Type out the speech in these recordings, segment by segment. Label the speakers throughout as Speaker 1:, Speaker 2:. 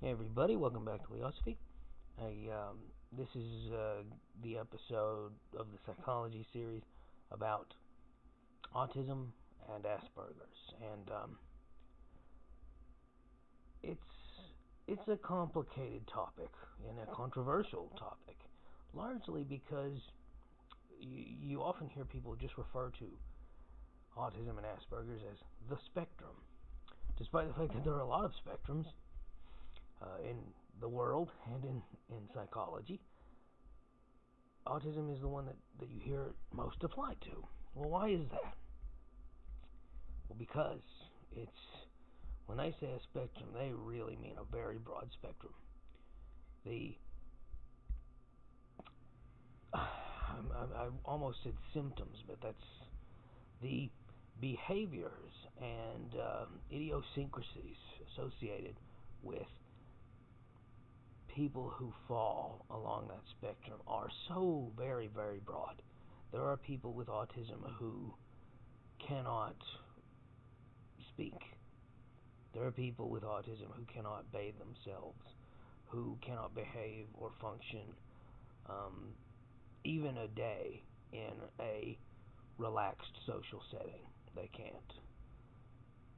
Speaker 1: Hey everybody, welcome back to Leosophy. This is the episode of the psychology series about autism and Asperger's, and it's it's a complicated topic and a controversial topic, largely because you often hear people just refer to autism and Asperger's as the spectrum, despite the fact that there are a lot of spectrums in the world and in psychology. Autism is the one that you hear it most applied to. Well, why is that? Well, because it's when they say a spectrum, they really mean a very broad spectrum. The I almost said symptoms, but that's the behaviors and idiosyncrasies associated with people who fall along that spectrum are so very, very broad. There are people with autism who cannot speak. There are people with autism who cannot bathe themselves, who cannot behave or function even a day in a relaxed social setting. They can't.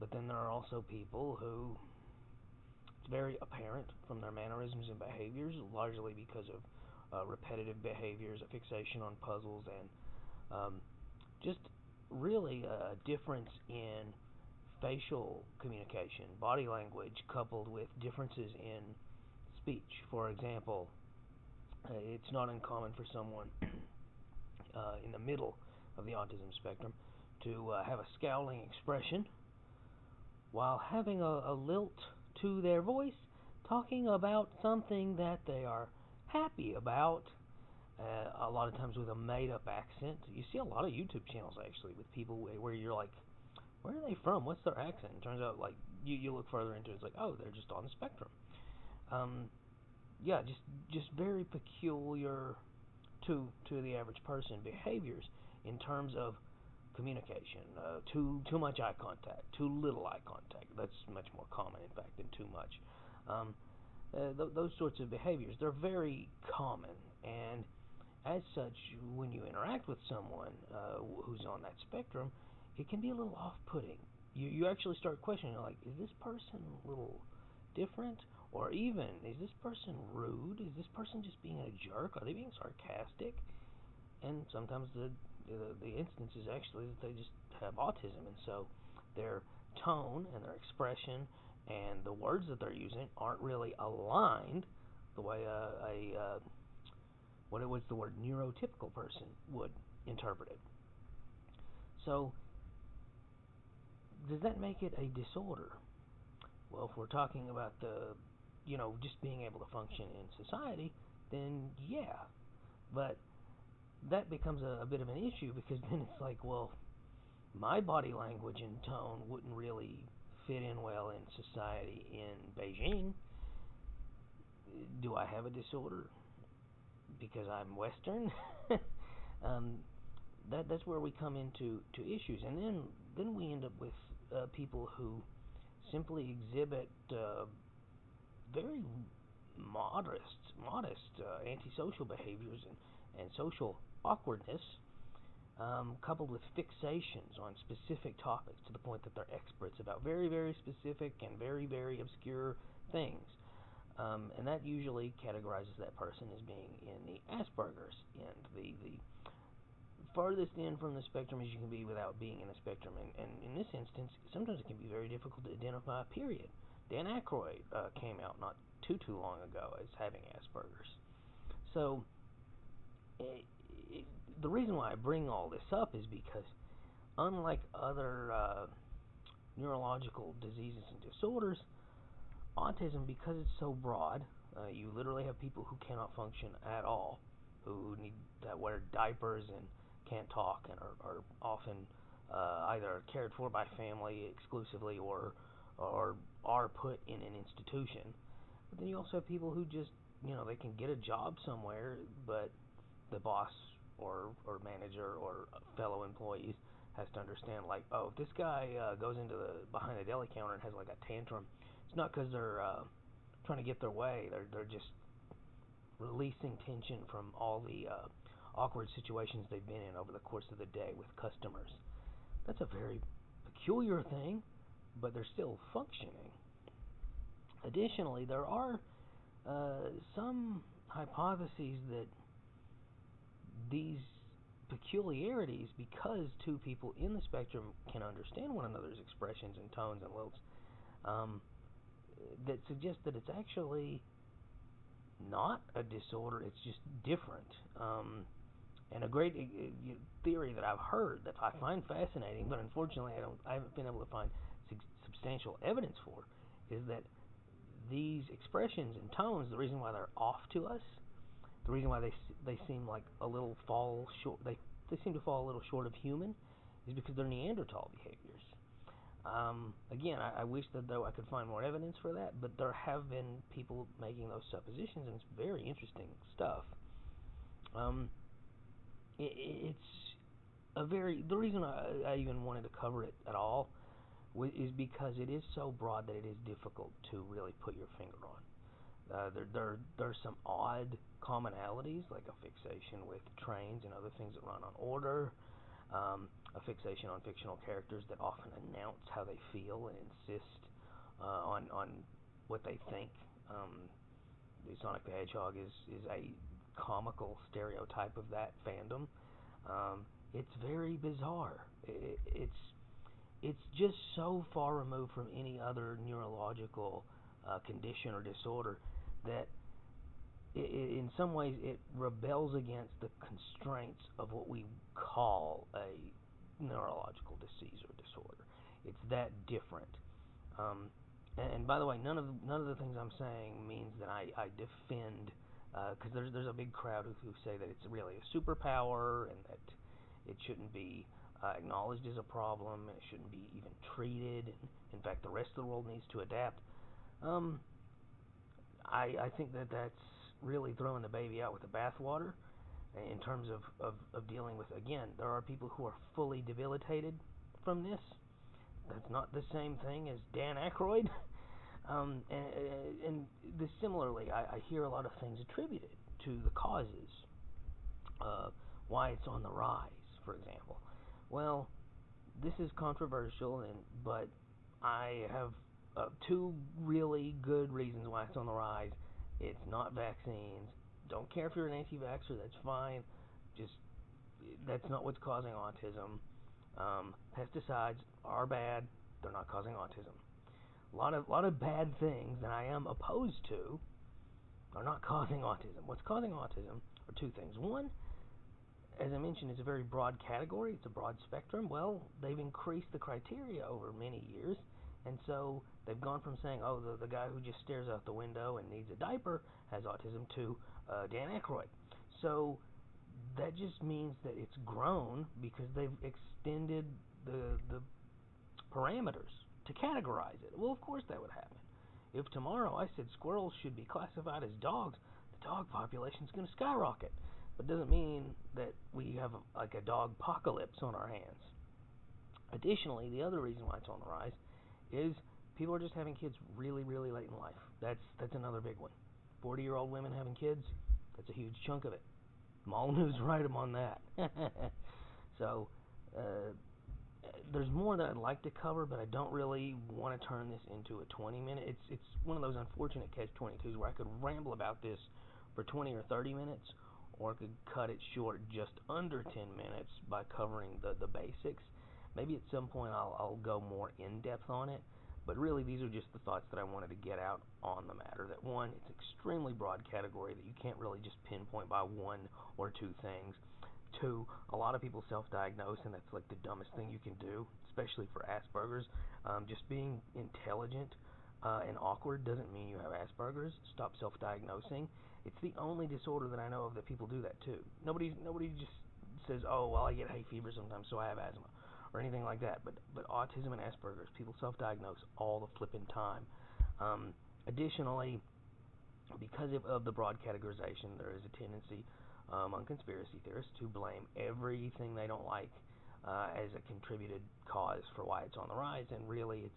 Speaker 1: But then there are also people who it's very apparent from their mannerisms and behaviors, largely because of repetitive behaviors, a fixation on puzzles, and just really a difference in facial communication, body language, coupled with differences in speech. For example, it's not uncommon for someone in the middle of the autism spectrum to have a scowling expression while having a lilt to their voice, talking about something that they are happy about, a lot of times with a made-up accent. You see a lot of YouTube channels, actually, with people where you're like, where are they from? What's their accent? It turns out, like, you look further into it, it's like, oh, they're just on the spectrum. Yeah, just very peculiar to the average person behaviors in terms of communication. Too much eye contact, too little eye contact. That's much more common, in fact, than too much. Those sorts of behaviors, they're very common, and as such, when you interact with someone who's on that spectrum, it can be a little off-putting. You actually start questioning, like, is this person a little different? Or even, is this person rude? Is this person just being a jerk? Are they being sarcastic? And sometimes the instance is actually that they just have autism, and so their tone and their expression and the words that they're using aren't really aligned the way what was the word neurotypical person would interpret it. So does that make it a disorder? Well, if we're talking about just being able to function in society, then yeah. But that becomes a bit of an issue, because then it's like, well, my body language and tone wouldn't really fit in well in society in Beijing. Do I have a disorder because I'm Western? um, that's where we come into issues, and then we end up with people who simply exhibit very modest antisocial behaviors and social awkwardness, coupled with fixations on specific topics to the point that they're experts about very, very specific and very, very obscure things. And that usually categorizes that person as being in the Asperger's end, the farthest in from the spectrum as you can be without being in the spectrum. And in this instance, sometimes it can be very difficult to identify, period. Dan Aykroyd came out not too long ago as having Asperger's. So the reason why I bring all this up is because, unlike other neurological diseases and disorders, autism, because it's so broad, you literally have people who cannot function at all, who need to wear diapers and can't talk, and are often either cared for by family exclusively or are put in an institution. But then you also have people who just, they can get a job somewhere, but the boss or manager or fellow employees has to understand, like, oh, if this guy goes into behind the deli counter and has like a tantrum, it's not because they're trying to get their way. They're just releasing tension from all the awkward situations they've been in over the course of the day with customers. That's a very peculiar thing, but they're still functioning. Additionally, there are some hypotheses that these peculiarities, because two people in the spectrum can understand one another's expressions and tones and looks, that suggest that it's actually not a disorder, it's just different. And a great theory that I've heard that I find fascinating, but unfortunately I haven't been able to find substantial evidence for, is that these expressions and tones, the reason why they're off to us, the reason why they seem like a little fall short, they seem to fall a little short of human, is because they're Neanderthal behaviors. Again, I wish that though I could find more evidence for that, but there have been people making those suppositions, and it's very interesting stuff. It's a very, the reason I even wanted to cover it at all is because it is so broad that it is difficult to really put your finger on. There's some odd commonalities, like a fixation with trains and other things that run on order, a fixation on fictional characters that often announce how they feel and insist on what they think. The Sonic the Hedgehog is a comical stereotype of that fandom. It's very bizarre. It's just so far removed from any other neurological condition or disorder that in some ways it rebels against the constraints of what we call a neurological disease or disorder. It's that different. And by the way, none of the things I'm saying means that I defend, because there's a big crowd who say that it's really a superpower and that it shouldn't be acknowledged as a problem, and it shouldn't be even treated. And in fact, the rest of the world needs to adapt. I think that that's really throwing the baby out with the bathwater in terms of dealing with, again, there are people who are fully debilitated from this. That's not the same thing as Dan Aykroyd. And similarly, I hear a lot of things attributed to the causes, why it's on the rise, for example. Well, this is controversial, but I have two really good reasons why it's on the rise. It's not vaccines. Don't care if you're an anti-vaxxer, that's fine. Just, that's not what's causing autism. Pesticides are bad. They're not causing autism. A lot of bad things that I am opposed to are not causing autism. What's causing autism are two things. One, as I mentioned, it's a very broad category. It's a broad spectrum. Well, they've increased the criteria over many years, and so they've gone from saying, oh, the guy who just stares out the window and needs a diaper has autism, to Dan Aykroyd. So that just means that it's grown because they've extended the parameters to categorize it. Well, of course that would happen. If tomorrow I said squirrels should be classified as dogs, the dog population is going to skyrocket. But it doesn't mean that we have a dog apocalypse on our hands. Additionally, the other reason why it's on the rise is people are just having kids really, really late in life. That's another big one. 40-year-old women having kids, that's a huge chunk of it. Mall News right them on that. So, there's more that I'd like to cover, but I don't really want to turn this into a 20-minute. It's one of those unfortunate catch-22s where I could ramble about this for 20 or 30 minutes, or I could cut it short just under 10 minutes by covering the basics. Maybe at some point I'll go more in-depth on it, but really these are just the thoughts that I wanted to get out on the matter. That one, it's an extremely broad category that you can't really just pinpoint by one or two things. Two, a lot of people self-diagnose, and that's like the dumbest thing you can do, especially for Asperger's. Just being intelligent and awkward doesn't mean you have Asperger's. Stop self-diagnosing. It's the only disorder that I know of that people do that too. Nobody just says, oh, well, I get hay fever sometimes, so I have asthma, or anything like that. But autism and Asperger's, people self-diagnose all the flipping time. Additionally, because of the broad categorization, there is a tendency among conspiracy theorists to blame everything they don't like as a contributed cause for why it's on the rise, and really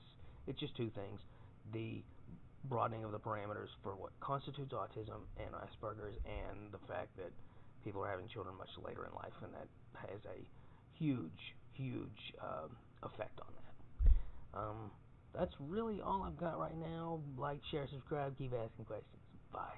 Speaker 1: it's just two things. The broadening of the parameters for what constitutes autism and Asperger's, and the fact that people are having children much later in life, and that has a huge effect on that. That's really all I've got right now. Like, share, subscribe, keep asking questions. Bye.